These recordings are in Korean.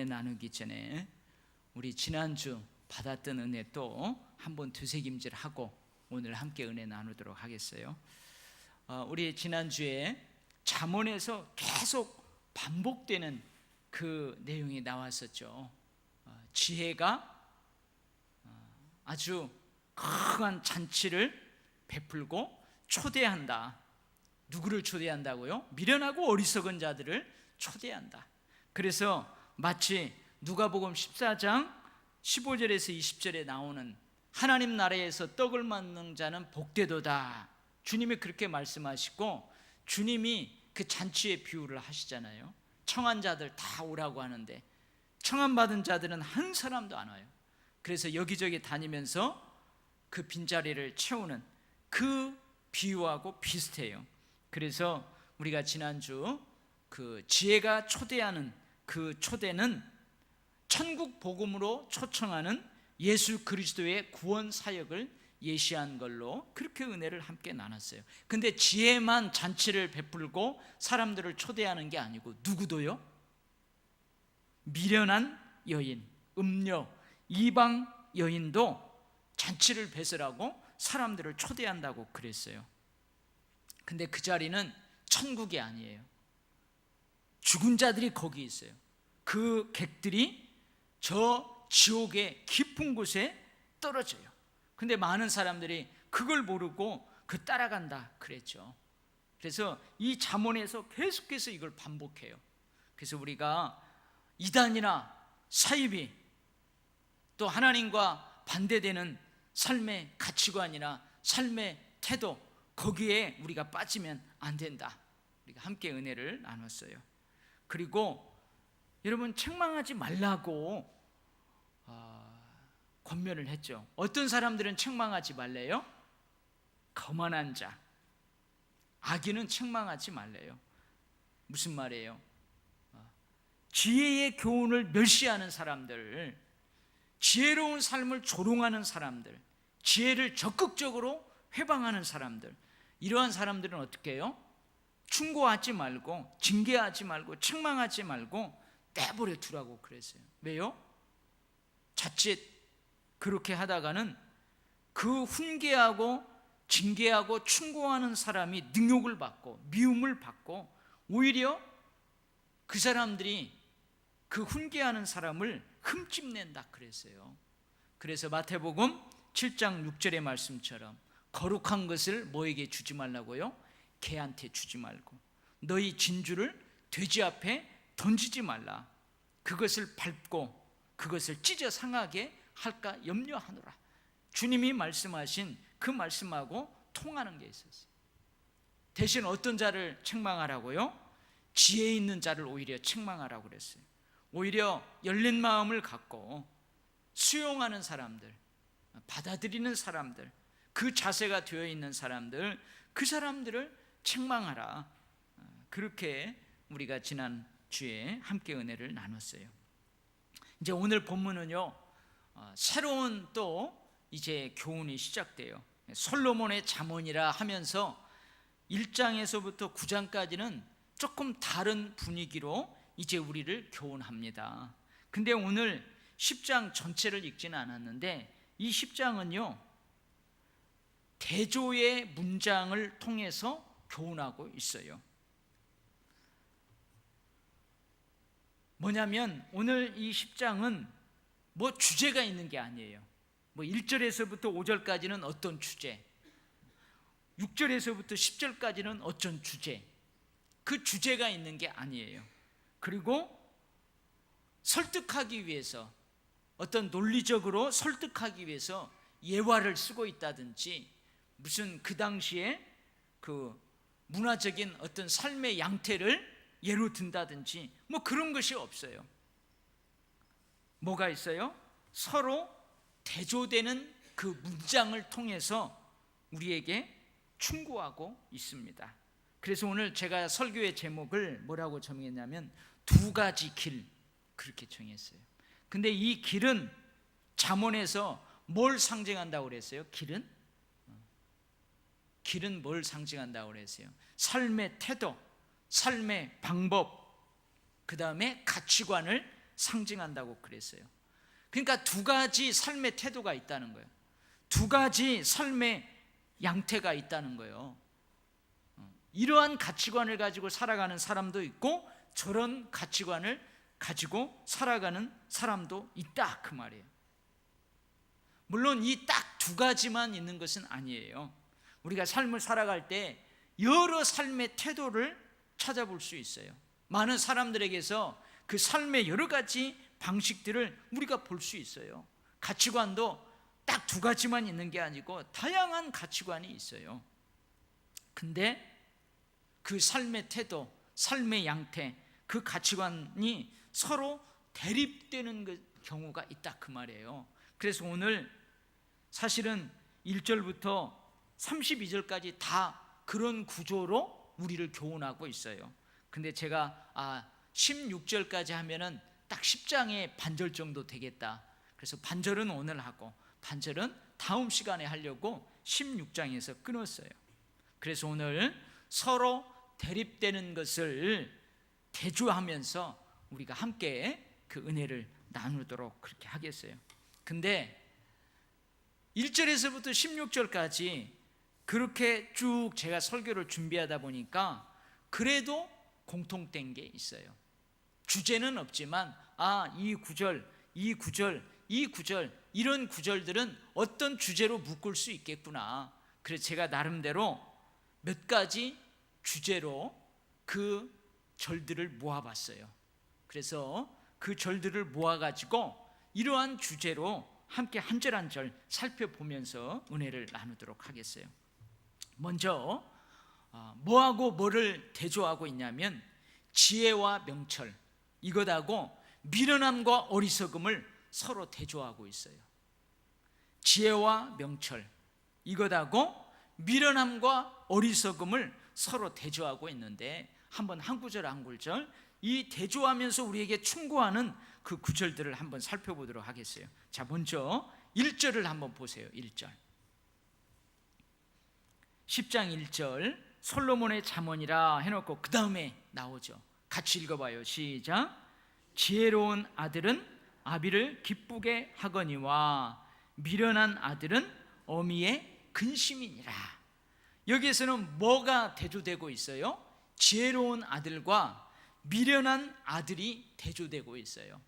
나누기 전에 우리 지난주 받았던 은혜 또 한번 되새김질하고 오늘 함께 은혜 나누도록 하겠어요. 우리 지난주에 잠언에서 계속 반복되는 그 내용이 나왔었죠. 지혜가 아주 큰 잔치를 베풀고 초대한다. 누구를 초대한다고요? 미련하고 어리석은 자들을 초대한다. 그래서 마치 누가복음 14장 15절에서 20절에 나오는 하나님 나라에서 떡을 받는 자는 복되도다. 주님이 그렇게 말씀하시고 주님이 그 잔치의 비유를 하시잖아요. 청한 자들 다 오라고 하는데 청한 받은 자들은 한 사람도 안 와요. 그래서 여기저기 다니면서 그 빈자리를 채우는 그 비유하고 비슷해요. 그래서 우리가 지난주 그 지혜가 초대하는 그 초대는 천국 복음으로 초청하는 예수 그리스도의 구원 사역을 예시한 걸로 그렇게 은혜를 함께 나눴어요. 근데 지혜만 잔치를 베풀고 사람들을 초대하는 게 아니고 누구도요? 미련한 여인, 음녀, 이방 여인도 잔치를 베풀라고 사람들을 초대한다고 그랬어요. 근데 그 자리는 천국이 아니에요. 죽은 자들이 거기 있어요. 그 객들이 저 지옥의 깊은 곳에 떨어져요. 근데 많은 사람들이 그걸 모르고 그 따라간다 그랬죠. 그래서 이 잠언에서 계속해서 이걸 반복해요. 그래서 우리가 이단이나 사이비 또 하나님과 반대되는 삶의 가치관이나 삶의 태도, 거기에 우리가 빠지면 안 된다. 우리가 함께 은혜를 나눴어요. 그리고 여러분 책망하지 말라고 권면을 했죠. 어떤 사람들은 책망하지 말래요? 거만한 자, 악인은 책망하지 말래요. 무슨 말이에요? 지혜의 교훈을 멸시하는 사람들, 지혜로운 삶을 조롱하는 사람들, 지혜를 적극적으로 회방하는 사람들, 이러한 사람들은 어떻게 해요? 충고하지 말고, 징계하지 말고, 책망하지 말고 내버려 두라고 그랬어요. 왜요? 자칫 그렇게 하다가는 그 훈계하고 징계하고 충고하는 사람이 능욕을 받고 미움을 받고 오히려 그 사람들이 그 훈계하는 사람을 흠집낸다 그랬어요. 그래서 마태복음 7장 6절의 말씀처럼 거룩한 것을 뭐에게 주지 말라고요? 개한테 주지 말고 너희 진주를 돼지 앞에 던지지 말라. 그것을 밟고 그것을 찢어 상하게 할까 염려하노라. 주님이 말씀하신 그 말씀하고 통하는 게 있었어요. 대신 어떤 자를 책망하라고요? 지혜 있는 자를 오히려 책망하라고 그랬어요. 오히려 열린 마음을 갖고 수용하는 사람들, 받아들이는 사람들, 그 자세가 되어 있는 사람들, 그 사람들을 책망하라. 그렇게 우리가 지난 주에 함께 은혜를 나눴어요. 이제 오늘 본문은요, 새로운 또 이제 교훈이 시작돼요. 솔로몬의 잠언이라 하면서 1장에서부터 9장까지는 조금 다른 분위기로 이제 우리를 교훈합니다. 근데 오늘 10장 전체를 읽지는 않았는데 이 10장은요 대조의 문장을 통해서 교훈하고 있어요. 뭐냐면 오늘 이 10장은 뭐 주제가 있는 게 아니에요. 뭐 1절에서부터 5절까지는 어떤 주제, 6절에서부터 10절까지는 어떤 주제, 그 주제가 있는 게 아니에요. 그리고 설득하기 위해서, 어떤 논리적으로 설득하기 위해서 예화를 쓰고 있다든지 무슨 그 당시에 그 문화적인 어떤 삶의 양태를 예로 든다든지 뭐 그런 것이 없어요. 뭐가 있어요? 서로 대조되는 그 문장을 통해서 우리에게 충고하고 있습니다. 그래서 오늘 제가 설교의 제목을 뭐라고 정했냐면 두 가지 길, 그렇게 정했어요. 근데 이 길은 잠언에서 뭘 상징한다고 그랬어요? 길은 뭘 상징한다고 그랬어요? 삶의 태도, 삶의 방법, 그 다음에 가치관을 상징한다고 그랬어요. 그러니까 두 가지 삶의 태도가 있다는 거예요. 두 가지 삶의 양태가 있다는 거예요. 이러한 가치관을 가지고 살아가는 사람도 있고 저런 가치관을 가지고 살아가는 사람도 있다, 그 말이에요. 물론 이 딱 두 가지만 있는 것은 아니에요. 우리가 삶을 살아갈 때 여러 삶의 태도를 찾아볼 수 있어요. 많은 사람들에게서 그 삶의 여러 가지 방식들을 우리가 볼 수 있어요. 가치관도 딱 두 가지만 있는 게 아니고 다양한 가치관이 있어요. 근데 그 삶의 태도, 삶의 양태, 그 가치관이 서로 대립되는 경우가 있다, 그 말이에요. 그래서 오늘 사실은 1절부터 32절까지 다 그런 구조로 우리를 교훈하고 있어요. 근데 제가 16절까지 하면은 딱 10장의 반절 정도 되겠다. 그래서 반절은 오늘 하고 반절은 다음 시간에 하려고 16장에서 끊었어요. 그래서 오늘 서로 대립되는 것을 대조하면서 우리가 함께 그 은혜를 나누도록 그렇게 하겠어요. 근데 1절에서부터 16절까지 그렇게 쭉 제가 설교를 준비하다 보니까 그래도 공통된 게 있어요. 주제는 없지만 이 구절, 이 구절, 이 구절, 이런 구절들은 어떤 주제로 묶을 수 있겠구나. 그래서 제가 나름대로 몇 가지 주제로 그 절들을 모아봤어요. 그래서 그 절들을 모아가지고 이러한 주제로 함께 한 절 한 절 살펴보면서 은혜를 나누도록 하겠어요. 먼저 뭐하고 뭐를 대조하고 있냐면 지혜와 명철, 이것하고 미련함과 어리석음을 서로 대조하고 있어요. 지혜와 명철, 이것하고 미련함과 어리석음을 서로 대조하고 있는데 한번 한 구절 한 구절 이 대조하면서 우리에게 충고하는 그 구절들을 한번 살펴보도록 하겠어요. 자, 먼저 1절을 한번 보세요. 1절 10장 1절 솔로몬의 잠언이라 해놓고 그 다음에 나오죠. 같이 읽어봐요. 시작. 지혜로운 아들은 아비를 기쁘게 하거니와 미련한 아들은 어미의 근심이니라. 여기에서는 뭐가 대조되고 있어요? 지혜로운 아들과 미련한 아들이 대조되고 있어요.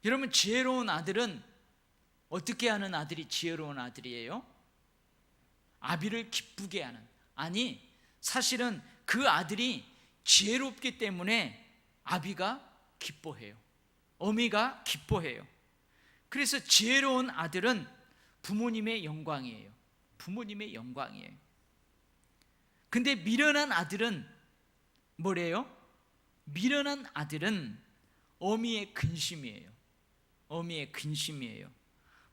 여러분, 지혜로운 아들은 어떻게 하는 아들이 지혜로운 아들이에요? 아비를 기쁘게 하는. 아니, 사실은 그 아들이 지혜롭기 때문에 아비가 기뻐해요. 어미가 기뻐해요. 그래서 지혜로운 아들은 부모님의 영광이에요. 부모님의 영광이에요. 근데 미련한 아들은 뭐래요? 미련한 아들은 어미의 근심이에요. 어미의 근심이에요.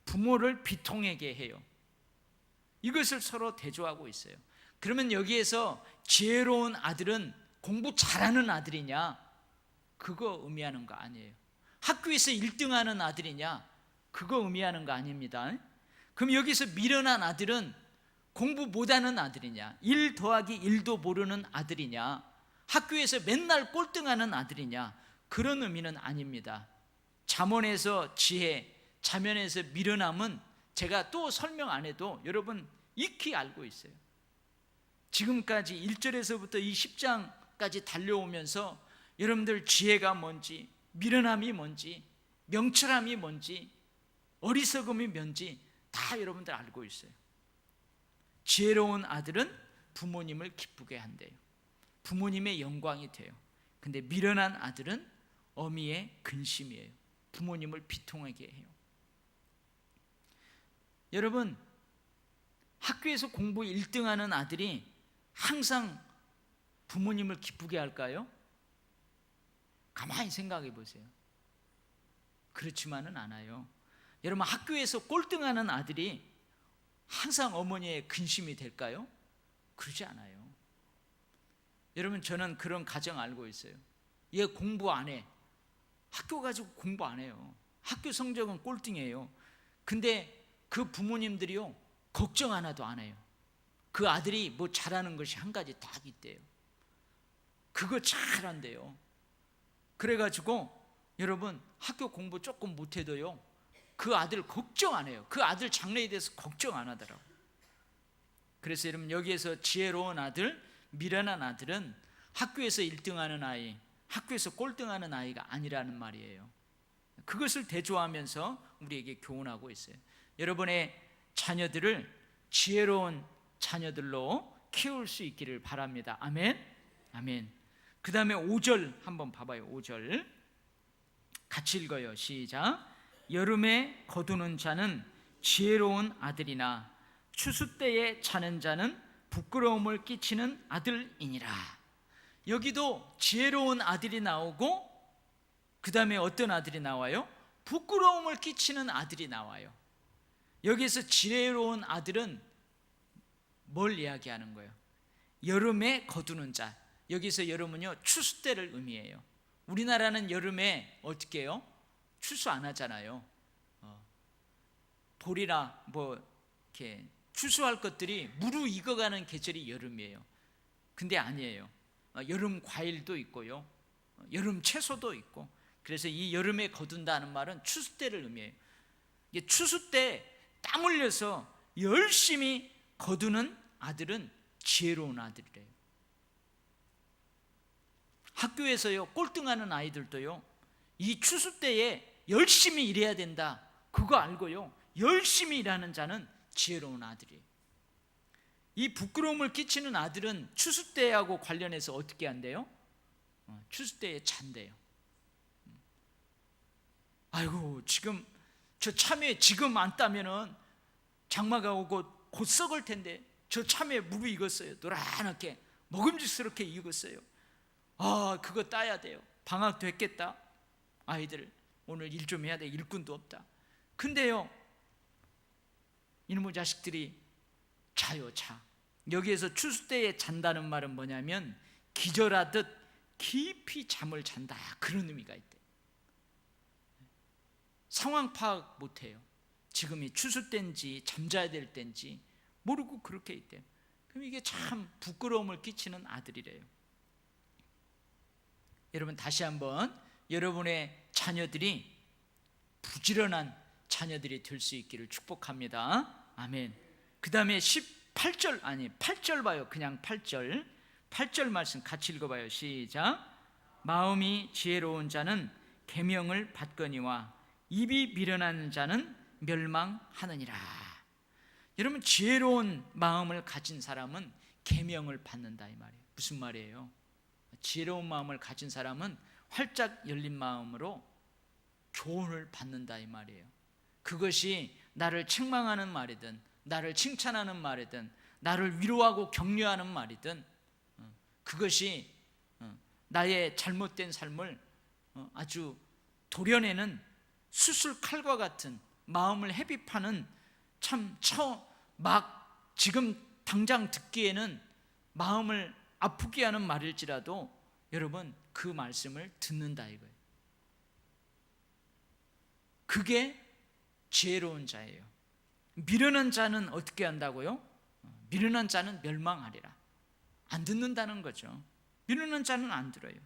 부모를 비통하게 해요. 이것을 서로 대조하고 있어요. 그러면 여기에서 지혜로운 아들은 공부 잘하는 아들이냐? 그거 의미하는 거 아니에요. 학교에서 1등하는 아들이냐? 그거 의미하는 거 아닙니다. 그럼 여기서 미련한 아들은 공부 못하는 아들이냐? 1 더하기 1도 모르는 아들이냐? 학교에서 맨날 꼴등하는 아들이냐? 그런 의미는 아닙니다. 잠언에서 지혜, 자면에서 미련함은 제가 또 설명 안 해도 여러분 익히 알고 있어요. 지금까지 1절에서부터 이 10장까지 달려오면서 여러분들 지혜가 뭔지, 미련함이 뭔지, 명철함이 뭔지, 어리석음이 뭔지 다 여러분들 알고 있어요. 지혜로운 아들은 부모님을 기쁘게 한대요. 부모님의 영광이 돼요. 근데 미련한 아들은 어미의 근심이에요. 부모님을 비통하게 해요. 여러분, 학교에서 공부 1등하는 아들이 항상 부모님을 기쁘게 할까요? 가만히 생각해 보세요. 그렇지만은 않아요. 여러분, 학교에서 꼴등하는 아들이 항상 어머니의 근심이 될까요? 그러지 않아요. 여러분, 저는 그런 가정 알고 있어요. 얘 공부 안 해. 학교 가지고 공부 안 해요. 학교 성적은 꼴등이에요. 근데 그 부모님들이요, 걱정 하나도 안 해요. 그 아들이 뭐 잘하는 것이 한 가지 딱 있대요. 그거 잘한대요. 그래가지고 여러분 학교 공부 조금 못해도요 그 아들 걱정 안 해요. 그 아들 장래에 대해서 걱정 안 하더라고요. 그래서 여러분 여기에서 지혜로운 아들, 미련한 아들은 학교에서 1등하는 아이, 학교에서 꼴등하는 아이가 아니라는 말이에요. 그것을 대조하면서 우리에게 교훈하고 있어요. 여러분의 자녀들을 지혜로운 자녀들로 키울 수 있기를 바랍니다. 아멘. 아멘. 그 다음에 5절 한번 봐봐요. 5절 같이 읽어요. 시작. 여름에 거두는 자는 지혜로운 아들이나 추수 때에 자는 자는 부끄러움을 끼치는 아들이니라. 여기도 지혜로운 아들이 나오고 그 다음에 어떤 아들이 나와요? 부끄러움을 끼치는 아들이 나와요. 여기서 지혜로운 아들은 뭘 이야기하는 거예요? 여름에 거두는 자. 여기서 여름은요 추수 때를 의미해요. 우리나라는 여름에 어떻게 해요? 추수 안 하잖아요. 볼이나 뭐 이렇게 추수할 것들이 무르익어가는 계절이 여름이에요. 근데 아니에요. 여름 과일도 있고요, 여름 채소도 있고. 그래서 이 여름에 거둔다는 말은 추수 때를 의미해요. 이게 추수 때 땀 흘려서 열심히 거두는 아들은 지혜로운 아들이래요. 학교에서요 꼴등하는 아이들도요 이 추수 때에 열심히 일해야 된다 그거 알고요 열심히 일하는 자는 지혜로운 아들이에요. 이 부끄러움을 끼치는 아들은 추수 때하고 관련해서 어떻게 한대요? 추수 때에 잔대요. 아이고 지금 저 참외 지금 안 따면은 장마가 오고 곧 썩을 텐데 저 참외 무르익었어요. 노랗게 먹음직스럽게 익었어요. 아 그거 따야 돼요. 방학도 했겠다. 아이들 오늘 일 좀 해야 돼. 일꾼도 없다. 근데요 이놈의 자식들이 자요 자. 여기에서 추수 때에 잔다는 말은 뭐냐면 기절하듯 깊이 잠을 잔다 그런 의미가 있대요. 상황 파악 못해요. 지금이 추수 때인지 잠자야 될 때인지 모르고 그렇게 있대요. 그럼 이게 참 부끄러움을 끼치는 아들이래요. 여러분 다시 한번 여러분의 자녀들이 부지런한 자녀들이 될 수 있기를 축복합니다. 아멘. 그 다음에 18절 아니 8절 봐요. 그냥 8절 말씀 같이 읽어봐요. 시작. 마음이 지혜로운 자는 계명을 받거니와 입이 미련한 자는 멸망하느니라. 여러분 지혜로운 마음을 가진 사람은 계명을 받는다 이 말이에요. 무슨 말이에요? 지혜로운 마음을 가진 사람은 활짝 열린 마음으로 교훈을 받는다 이 말이에요. 그것이 나를 책망하는 말이든 나를 칭찬하는 말이든 나를 위로하고 격려하는 말이든 그것이 나의 잘못된 삶을 아주 도려내는 수술 칼과 같은 마음을 헤비파는 막 지금 당장 듣기에는 마음을 아프게 하는 말일지라도 여러분 그 말씀을 듣는다 이거예요. 그게 지혜로운 자예요. 미련한 자는 어떻게 한다고요? 미련한 자는 멸망하리라. 안 듣는다는 거죠. 미련한 자는 안 들어요.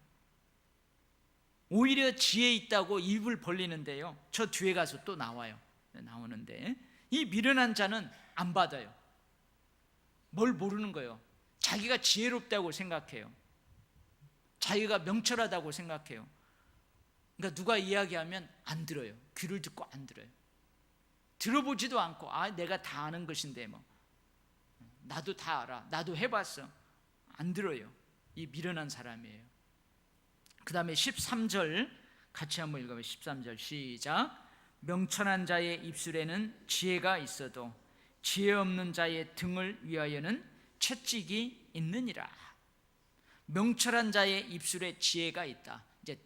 오히려 지혜 있다고 입을 벌리는데요 저 뒤에 가서 또 나오는데 이 미련한 자는 안 받아요. 뭘 모르는 거예요. 자기가 지혜롭다고 생각해요. 자기가 명철하다고 생각해요. 그러니까 누가 이야기하면 안 들어요. 귀를 듣고 안 들어요. 들어보지도 않고 내가 다 아는 것인데 뭐 나도 다 알아. 나도 해봤어. 안 들어요. 이 미련한 사람이에요. 그 다음에 13절 같이 한번 읽어봐요. 13절 시작. 명철한 자의 입술에는 지혜가 있어도 지혜 없는 자의 등을 위하여는 채찍이 있느니라. 명철한 자의 입술에 지혜가 있다. 이제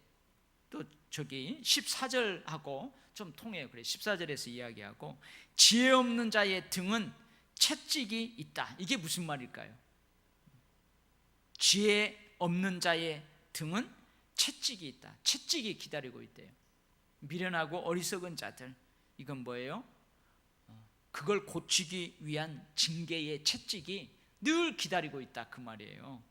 또 저기 14절하고 좀 통해요. 그래 14절에서 이야기하고 지혜 없는 자의 등은 채찍이 있다. 이게 무슨 말일까요? 지혜 없는 자의 등은 채찍이 있다. 채찍이 기다리고 있대요. 미련하고 어리석은 자들, 이건 뭐예요? 그걸 고치기 위한 징계의 채찍이 늘 기다리고 있다 그 말이에요.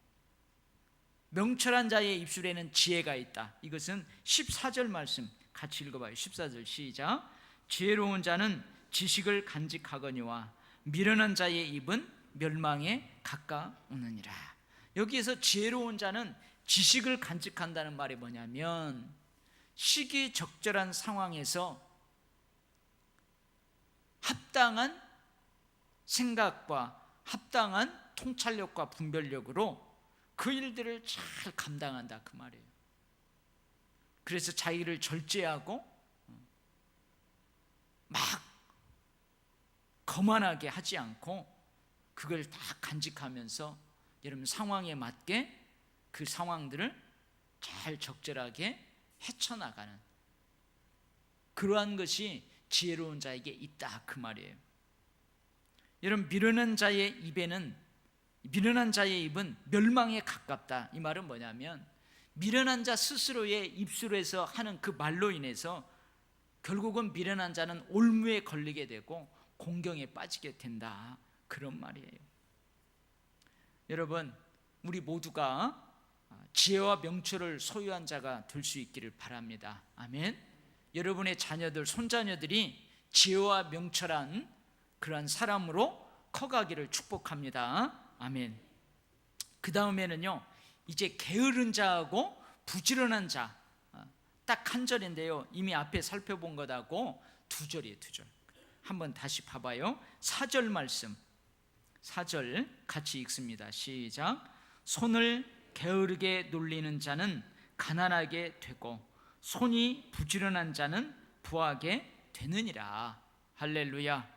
명철한 자의 입술에는 지혜가 있다. 이것은 14절 말씀 같이 읽어봐요. 14절 시작. 지혜로운 자는 지식을 간직하거니와 미련한 자의 입은 멸망에 가까우느니라. 여기에서 지혜로운 자는 지식을 간직한다는 말이 뭐냐면 시기적절한 상황에서 합당한 생각과 합당한 통찰력과 분별력으로 그 일들을 잘 감당한다 그 말이에요. 그래서 자기를 절제하고 막 거만하게 하지 않고 그걸 다 간직하면서 여러분 상황에 맞게 그 상황들을 잘 적절하게 헤쳐나가는 그러한 것이 지혜로운 자에게 있다 그 말이에요. 여러분 미련한 자의 입은 멸망에 가깝다. 이 말은 뭐냐면 미련한 자 스스로의 입술에서 하는 그 말로 인해서 결국은 미련한 자는 올무에 걸리게 되고 공경에 빠지게 된다 그런 말이에요. 여러분 우리 모두가 지혜와 명철을 소유한 자가 될 수 있기를 바랍니다. 아멘. 여러분의 자녀들, 손자녀들이 지혜와 명철한 그러한 사람으로 커가기를 축복합니다. 아멘. 그 다음에는요, 이제 게으른 자하고 부지런한 자, 딱 한 절인데요, 이미 앞에 살펴본 것하고 두 절이에요. 두 절. 한번 다시 봐봐요. 4절 말씀, 4절 같이 읽습니다. 시작. 손을 게으르게 놀리는 자는 가난하게 되고 손이 부지런한 자는 부하게 되느니라. 할렐루야.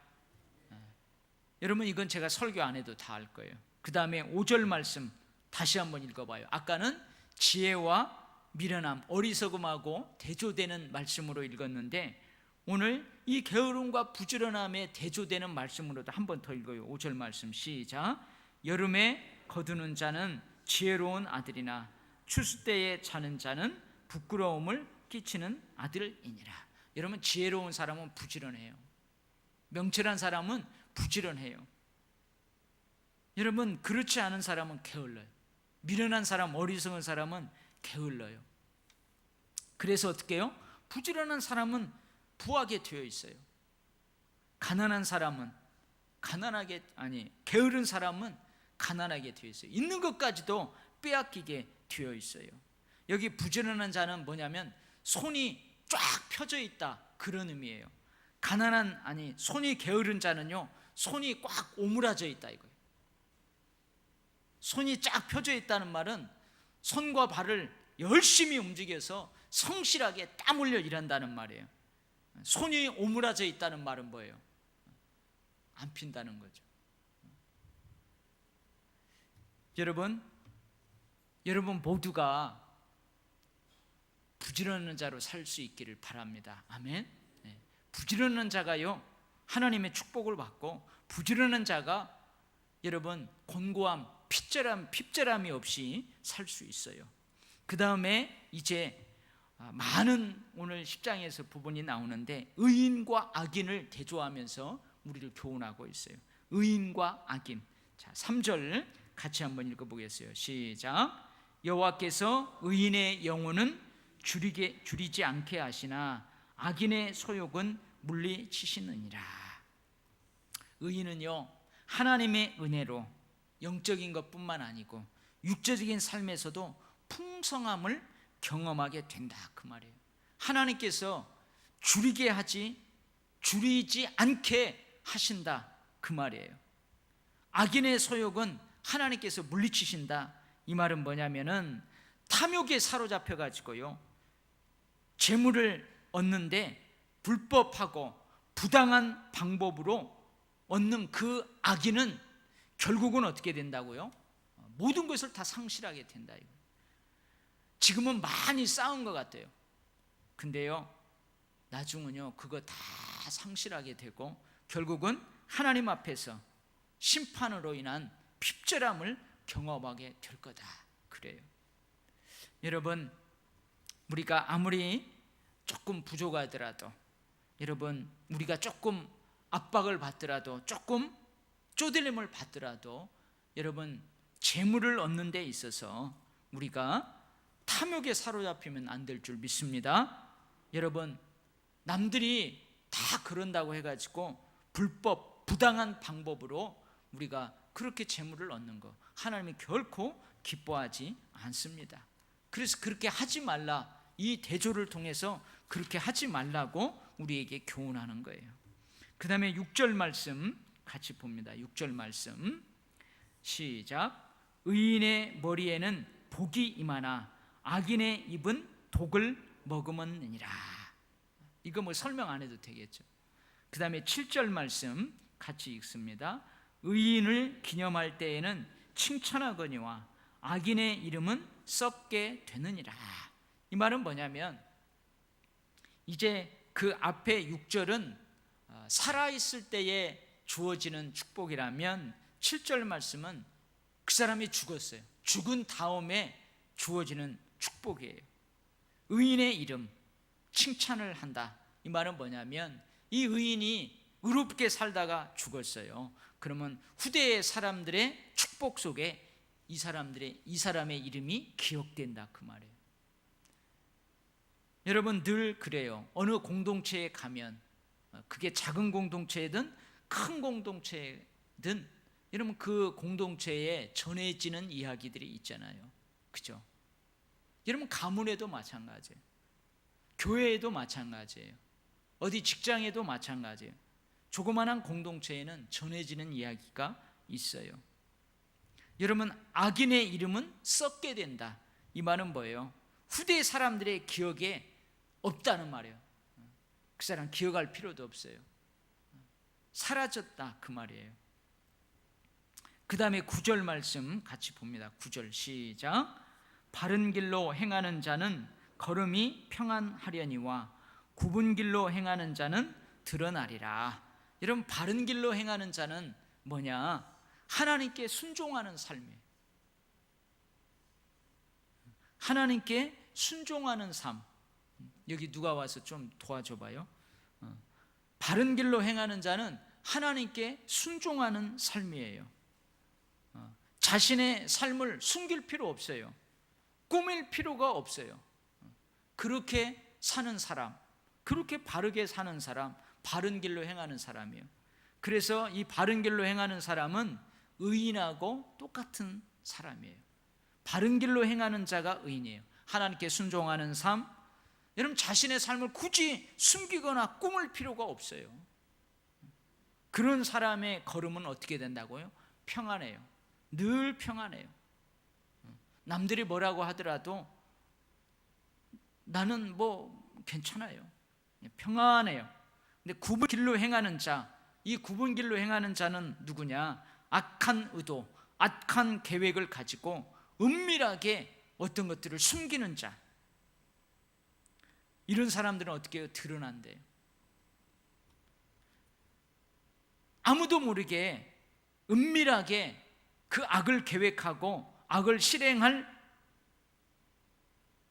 여러분 이건 제가 설교 안 해도 다 알 거예요. 그 다음에 5절 말씀 다시 한번 읽어봐요. 아까는 지혜와 미련함, 어리석음하고 대조되는 말씀으로 읽었는데 오늘 이 게으름과 부지런함에 대조되는 말씀으로도 한 번 더 읽어요. 5절 말씀 시작. 여름에 거두는 자는 지혜로운 아들이나 추수 때에 자는 자는 부끄러움을 끼치는 아들이니라. 여러분 지혜로운 사람은 부지런해요. 명철한 사람은 부지런해요. 여러분 그렇지 않은 사람은 게을러요. 미련한 사람, 어리석은 사람은 게을러요. 그래서 어떻게 해요? 부지런한 사람은 부하게 되어 있어요. 가난한 사람은 게으른 사람은 가난하게 되어 있어요. 있는 것까지도 빼앗기게 되어 있어요. 여기 부지런한 자는 뭐냐면 손이 쫙 펴져 있다 그런 의미예요. 손이 게으른 자는요, 손이 꽉 오므라져 있다 이거예요. 손이 쫙 펴져 있다는 말은 손과 발을 열심히 움직여서 성실하게 땀 흘려 일한다는 말이에요. 손이 오므라져 있다는 말은 뭐예요? 안 핀다는 거죠. 여러분 모두가 부지런한 자로 살 수 있기를 바랍니다. 아멘. 부지런한 자가요 하나님의 축복을 받고 부지런한 자가 여러분 곤고함, 핍절함이 없이 살 수 있어요. 그 다음에 이제 많은 오늘 10장에서 부분이 나오는데 의인과 악인을 대조하면서 우리를 교훈하고 있어요. 의인과 악인. 자, 3절 같이 한번 읽어보겠어요. 시작. 여호와께서 의인의 영혼은 줄이지 않게 하시나 악인의 소욕은 물리치시느니라. 의인은요 하나님의 은혜로 영적인 것뿐만 아니고 육적인 삶에서도 풍성함을 경험하게 된다 그 말이에요. 하나님께서 줄이지 않게 하신다 그 말이에요. 악인의 소욕은 하나님께서 물리치신다. 이 말은 뭐냐면은 탐욕에 사로잡혀 가지고요 재물을 얻는데 불법하고 부당한 방법으로 얻는 그 악인은 결국은 어떻게 된다고요? 모든 것을 다 상실하게 된다. 지금은 많이 쌓은 것 같아요. 근데요 나중은요 그거 다 상실하게 되고 결국은 하나님 앞에서 심판으로 인한 핍절함을 경험하게 될 거다 그래요. 여러분 우리가 아무리 조금 부족하더라도, 여러분 우리가 조금 압박을 받더라도, 조금 쪼들림을 받더라도, 여러분 재물을 얻는 데 있어서 우리가 탐욕에 사로잡히면 안 될 줄 믿습니다. 여러분, 남들이 다 그런다고 해가지고 불법 부당한 방법으로 우리가 그렇게 재물을 얻는 거 하나님이 결코 기뻐하지 않습니다. 그래서 그렇게 하지 말라, 이 대조를 통해서 그렇게 하지 말라고 우리에게 교훈하는 거예요. 그 다음에 6절 말씀 같이 봅니다. 6절 말씀 시작. 의인의 머리에는 복이 임하나 악인의 입은 독을 머금었느니라. 이거 뭐 설명 안 해도 되겠죠. 그 다음에 7절 말씀 같이 읽습니다. 의인을 기념할 때에는 칭찬하거니와 악인의 이름은 썩게 되느니라. 이 말은 뭐냐면, 이제 그 앞에 6절은 살아있을 때에 주어지는 축복이라면 7절 말씀은 그 사람이 죽었어요. 죽은 다음에 주어지는 축복이에요. 의인의 이름 칭찬을 한다. 이 말은 뭐냐면, 이 의인이 의롭게 살다가 죽었어요. 그러면 후대의 사람들의 축복 속에 이 사람의 이름이 기억된다, 그 말이에요. 여러분, 늘 그래요. 어느 공동체에 가면, 그게 작은 공동체든 큰 공동체든, 여러분 그 공동체에 전해지는 이야기들이 있잖아요. 그죠? 여러분 가문에도 마찬가지예요. 교회에도 마찬가지예요. 어디 직장에도 마찬가지예요. 조그마한 공동체에는 전해지는 이야기가 있어요. 여러분, 악인의 이름은 썩게 된다. 이 말은 뭐예요? 후대 사람들의 기억에 없다는 말이에요. 그 사람 기억할 필요도 없어요. 사라졌다, 그 말이에요. 그 다음에 9절 말씀 같이 봅니다. 9절 시작. 바른 길로 행하는 자는 걸음이 평안하려니와 굽은 길로 행하는 자는 드러나리라. 여러분, 바른 길로 행하는 자는 뭐냐? 하나님께 순종하는 삶이에요. 하나님께 순종하는 삶. 여기 누가 와서 좀 도와줘 봐요. 바른 길로 행하는 자는 하나님께 순종하는 삶이에요. 자신의 삶을 숨길 필요 없어요. 꾸밀 필요가 없어요. 그렇게 사는 사람, 그렇게 바르게 사는 사람, 바른 길로 행하는 사람이에요. 그래서 이 바른 길로 행하는 사람은 의인하고 똑같은 사람이에요. 바른 길로 행하는 자가 의인이에요. 하나님께 순종하는 삶. 여러분, 자신의 삶을 굳이 숨기거나 꾸밀 필요가 없어요. 그런 사람의 걸음은 어떻게 된다고요? 평안해요. 늘 평안해요. 남들이 뭐라고 하더라도 나는 뭐 괜찮아요. 평안해요. 근데 굽은 길로 행하는 자, 이 굽은 길로 행하는 자는 누구냐? 악한 의도, 악한 계획을 가지고 은밀하게 어떤 것들을 숨기는 자. 이런 사람들은 어떻게 드러난대요? 아무도 모르게 은밀하게 그 악을 계획하고 악을 실행할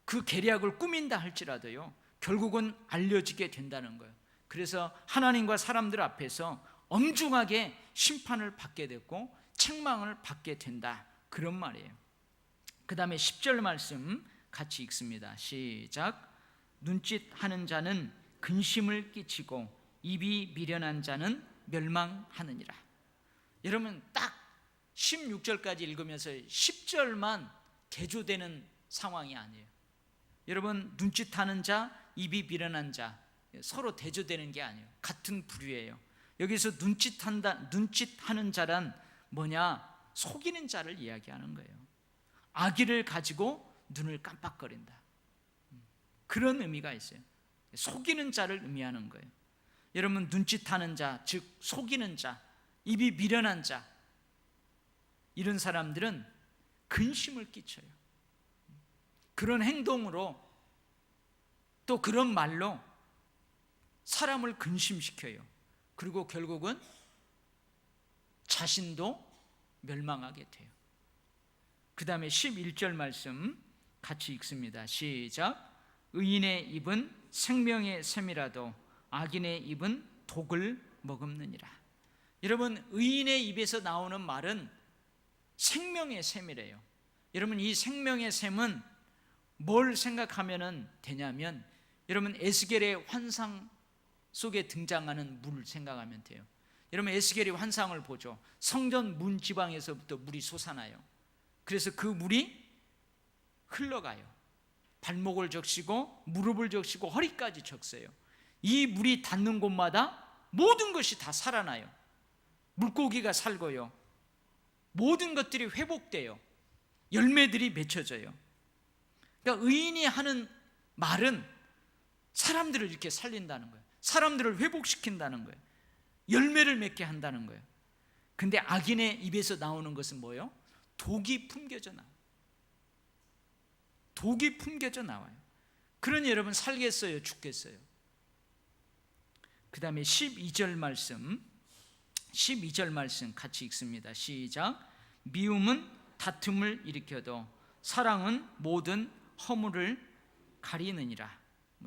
그 계략을 꾸민다 할지라도요, 결국은 알려지게 된다는 거예요. 그래서 하나님과 사람들 앞에서 엄중하게 심판을 받게 됐고 책망을 받게 된다, 그런 말이에요. 그 다음에 10절 말씀 같이 읽습니다. 시작. 눈짓하는 자는 근심을 끼치고 입이 미련한 자는 멸망하느니라. 여러분, 딱 16절까지 읽으면서 10절만 대조되는 상황이 아니에요. 여러분, 눈짓하는 자, 입이 미련한 자, 서로 대조되는 게 아니에요. 같은 부류예요. 여기서 눈짓하는 자란 뭐냐? 속이는 자를 이야기하는 거예요. 악의를 가지고 눈을 깜빡거린다, 그런 의미가 있어요. 속이는 자를 의미하는 거예요. 여러분, 눈짓하는 자, 즉 속이는 자, 입이 미련한 자, 이런 사람들은 근심을 끼쳐요. 그런 행동으로, 또 그런 말로 사람을 근심시켜요. 그리고 결국은 자신도 멸망하게 돼요. 그 다음에 11절 말씀 같이 읽습니다. 시작. 의인의 입은 생명의 샘이라도 악인의 입은 독을 머금느니라. 여러분, 의인의 입에서 나오는 말은 생명의 샘이래요. 여러분, 이 생명의 샘은 뭘 생각하면 되냐면, 여러분 에스겔의 환상 속에 등장하는 물을 생각하면 돼요. 여러분 에스겔이 환상을 보죠. 성전 문 지방에서부터 물이 솟아나요. 그래서 그 물이 흘러가요. 발목을 적시고 무릎을 적시고 허리까지 적셔요. 이 물이 닿는 곳마다 모든 것이 다 살아나요. 물고기가 살고요, 모든 것들이 회복돼요. 열매들이 맺혀져요. 그러니까 의인이 하는 말은 사람들을 이렇게 살린다는 거예요. 사람들을 회복시킨다는 거예요. 열매를 맺게 한다는 거예요. 근데 악인의 입에서 나오는 것은 뭐예요? 독이 품겨져 나와요. 독이 품겨져 나와요. 그러니 여러분 살겠어요, 죽겠어요? 그 다음에 12절 말씀 같이 읽습니다. 시작. 미움은 다툼을 일으켜도 사랑은 모든 허물을 가리느니라.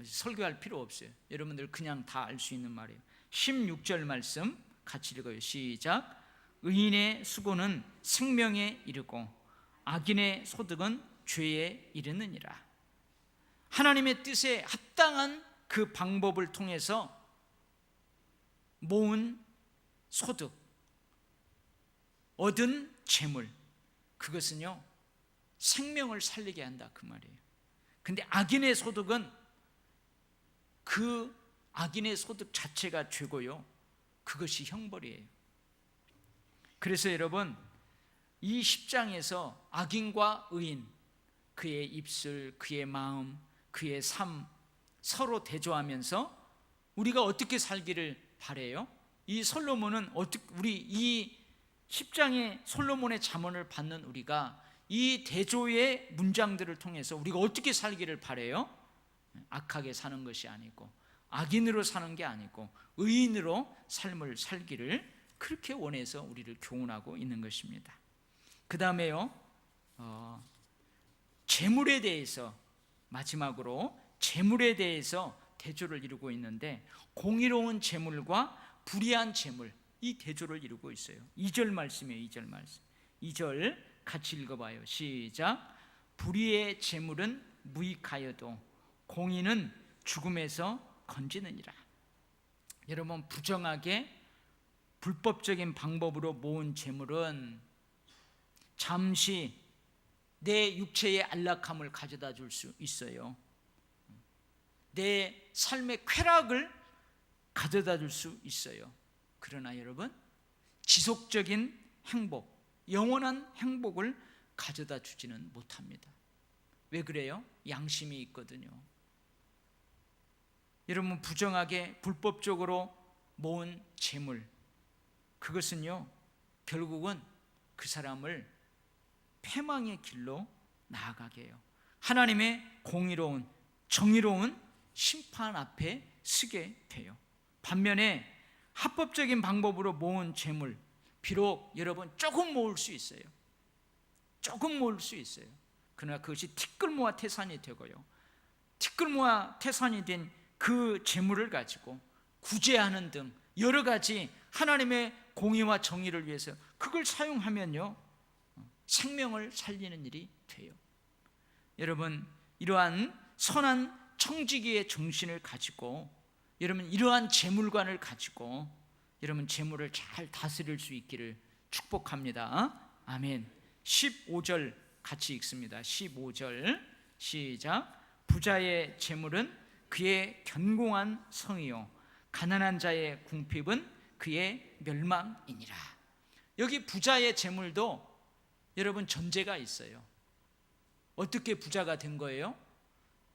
설교할 필요 없어요. 여러분들 그냥 다 알 수 있는 말이에요. 16절 말씀 같이 읽어요. 시작. 의인의 수고는 생명에 이르고 악인의 소득은 죄에 이르느니라. 하나님의 뜻에 합당한 그 방법을 통해서 모은 소득, 얻은 재물, 그것은요 생명을 살리게 한다, 그 말이에요. 근데 악인의 소득은 그 악인의 소득 자체가 죄고요, 그것이 형벌이에요. 그래서 여러분 이 10장에서 악인과 의인, 그의 입술, 그의 마음, 그의 삶 서로 대조하면서 우리가 어떻게 살기를 바래요? 이 솔로몬은 우리 이 10장의 솔로몬의 잠언을 받는 우리가 이 대조의 문장들을 통해서 우리가 어떻게 살기를 바래요? 악하게 사는 것이 아니고, 악인으로 사는 게 아니고 의인으로 삶을 살기를 그렇게 원해서 우리를 교훈하고 있는 것입니다. 그 다음에요, 재물에 대해서, 마지막으로 재물에 대해서 대조를 이루고 있는데, 공의로운 재물과 불의한 재물, 이 대조를 이루고 있어요. 2절 말씀이에요. 2절 말씀. 2절 같이 읽어봐요. 시작. 불의의 재물은 무익하여도 공의는 죽음에서 건지느니라. 여러분, 부정하게 불법적인 방법으로 모은 재물은 잠시 내 육체의 안락함을 가져다 줄 수 있어요. 내 삶의 쾌락을 가져다 줄 수 있어요. 그러나 여러분, 지속적인 행복, 영원한 행복을 가져다 주지는 못합니다. 왜 그래요? 양심이 있거든요. 여러분, 부정하게 불법적으로 모은 재물, 그것은요 결국은 그 사람을 패망의 길로 나아가게 해요. 하나님의 공의로운, 정의로운 심판 앞에 서게 돼요. 반면에 합법적인 방법으로 모은 재물, 비록 여러분 조금 모을 수 있어요. 조금 모을 수 있어요. 그러나 그것이 티끌모아 태산이 되고요, 티끌모아 태산이 된 그 재물을 가지고 구제하는 등 여러 가지 하나님의 공의와 정의를 위해서 그걸 사용하면요 생명을 살리는 일이 돼요. 여러분, 이러한 선한 청지기의 정신을 가지고, 여러분 이러한 재물관을 가지고 여러분 재물을 잘 다스릴 수 있기를 축복합니다. 아멘. 15절 같이 읽습니다. 15절 시작. 부자의 재물은 그의 견공한 성이요 가난한 자의 궁핍은 그의 멸망이니라. 여기 부자의 재물도 여러분 전제가 있어요. 어떻게 부자가 된 거예요?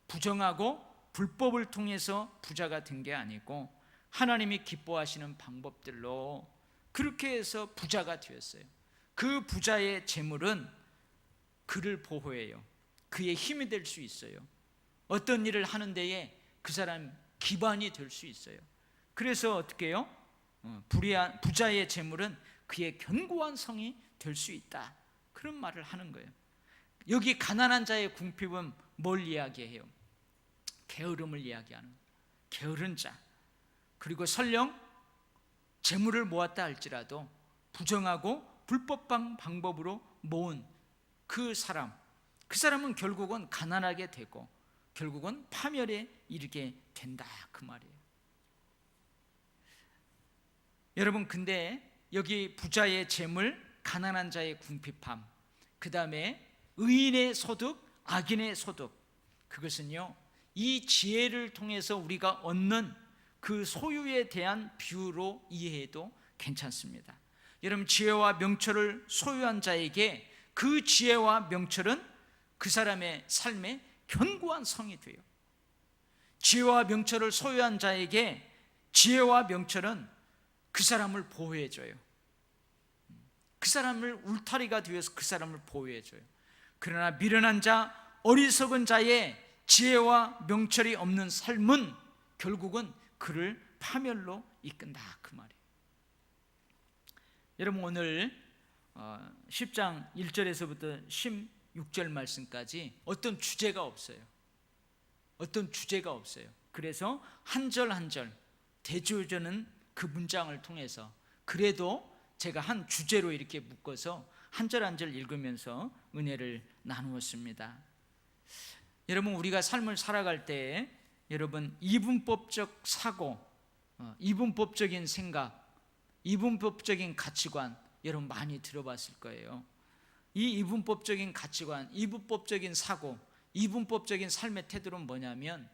부정하고 불법을 통해서 부자가 된 게 아니고 하나님이 기뻐하시는 방법들로 그렇게 해서 부자가 되었어요. 그 부자의 재물은 그를 보호해요. 그의 힘이 될 수 있어요. 어떤 일을 하는 데에 그 사람 기반이 될 수 있어요. 그래서 어떻게 해요? 부자의 재물은 그의 견고한 성이 될 수 있다, 그런 말을 하는 거예요. 여기 가난한 자의 궁핍은 뭘 이야기해요? 게으름을 이야기하는 거예요. 게으른 자. 그리고 설령 재물을 모았다 할지라도 부정하고 불법 방법으로 모은 그 사람, 그 사람은 결국은 가난하게 되고 결국은 파멸에 이르게 된다, 그 말이에요. 여러분, 근데 여기 부자의 재물, 가난한 자의 궁핍함, 그 다음에 의인의 소득, 악인의 소득, 그것은요 이 지혜를 통해서 우리가 얻는 그 소유에 대한 비유로 이해해도 괜찮습니다. 여러분, 지혜와 명철을 소유한 자에게 그 지혜와 명철은 그 사람의 삶에 견고한 성이 돼요. 지혜와 명철을 소유한 자에게 지혜와 명철은 그 사람을 보호해줘요. 그 사람을 울타리가 되어서 그 사람을 보호해줘요. 그러나 미련한 자, 어리석은 자의 지혜와 명철이 없는 삶은 결국은 그를 파멸로 이끈다, 그 말이에요. 여러분, 오늘 10장 1절에서부터 16절 말씀까지 어떤 주제가 없어요. 어떤 주제가 없어요. 그래서 한 절 한 절 대조되는 그 문장을 통해서 그래도 제가 한 주제로 이렇게 묶어서 한 절 한 절 읽으면서 은혜를 나누었습니다. 여러분, 우리가 삶을 살아갈 때 여러분 이분법적 사고, 이분법적인 생각, 이분법적인 가치관 여러분 많이 들어봤을 거예요. 이 이분법적인 가치관, 이분법적인 사고, 이분법적인 삶의 태도는 뭐냐면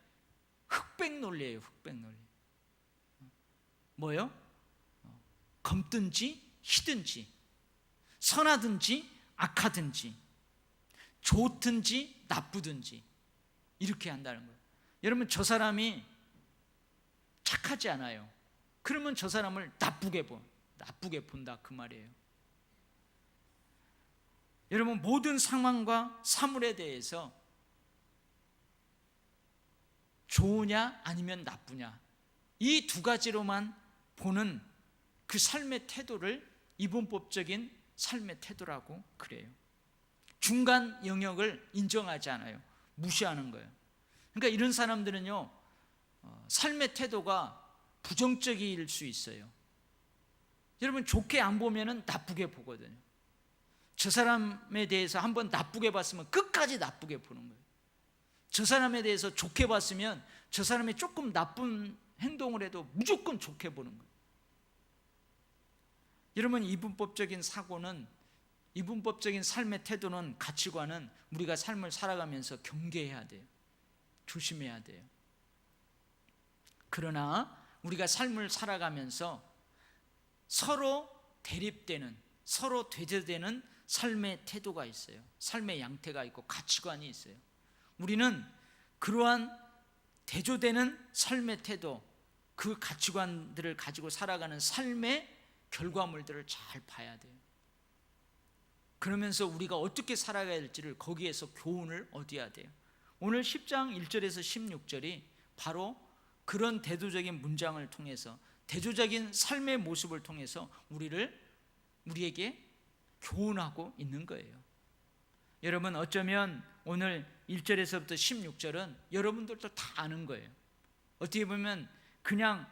흑백 논리예요. 흑백 논리. 뭐요? 검든지 희든지, 선하든지 악하든지, 좋든지 나쁘든지 이렇게 한다는 거예요. 여러분, 저 사람이 착하지 않아요. 그러면 저 사람을 나쁘게 본다, 그 말이에요. 여러분, 모든 상황과 사물에 대해서 좋으냐 아니면 나쁘냐, 이 두 가지로만 보는 그 삶의 태도를 이분법적인 삶의 태도라고 그래요. 중간 영역을 인정하지 않아요. 무시하는 거예요. 그러니까 이런 사람들은요 삶의 태도가 부정적일 수 있어요. 여러분, 좋게 안 보면은 나쁘게 보거든요. 저 사람에 대해서 한번 나쁘게 봤으면 끝까지 나쁘게 보는 거예요. 저 사람에 대해서 좋게 봤으면 저 사람이 조금 나쁜 행동을 해도 무조건 좋게 보는 거예요. 여러분, 이분법적인 사고는, 이분법적인 삶의 태도는, 가치관은 우리가 삶을 살아가면서 경계해야 돼요. 조심해야 돼요. 그러나 우리가 삶을 살아가면서 서로 대립되는, 서로 대조되는 삶의 태도가 있어요. 삶의 양태가 있고 가치관이 있어요. 우리는 그러한 대조되는 삶의 태도, 그 가치관들을 가지고 살아가는 삶의 결과물들을 잘 봐야 돼요. 그러면서 우리가 어떻게 살아가야 될지를 거기에서 교훈을 얻어야 돼요. 오늘 10장 1절에서 16절이 바로 그런 대조적인 문장을 통해서, 대조적인 삶의 모습을 통해서 우리에게 교훈하고 있는 거예요. 여러분, 어쩌면 오늘 1절에서부터 16절은 여러분들도 다 아는 거예요. 어떻게 보면 그냥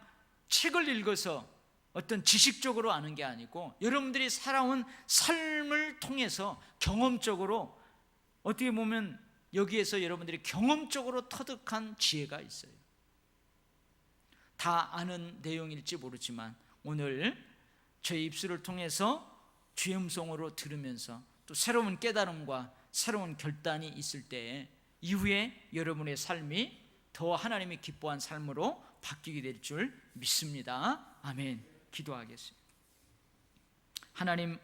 책을 읽어서 어떤 지식적으로 아는 게 아니고 여러분들이 살아온 삶을 통해서 경험적으로, 어떻게 보면 여기에서 여러분들이 경험적으로 터득한 지혜가 있어요. 다 아는 내용일지 모르지만 오늘 저의 입술을 통해서 주의 음성으로 들으면서 또 새로운 깨달음과 새로운 결단이 있을 때 이후에 여러분의 삶이 더 하나님이 기뻐한 삶으로 바뀌게 될 줄 믿습니다. 아멘. 기도하겠습니다. 하나님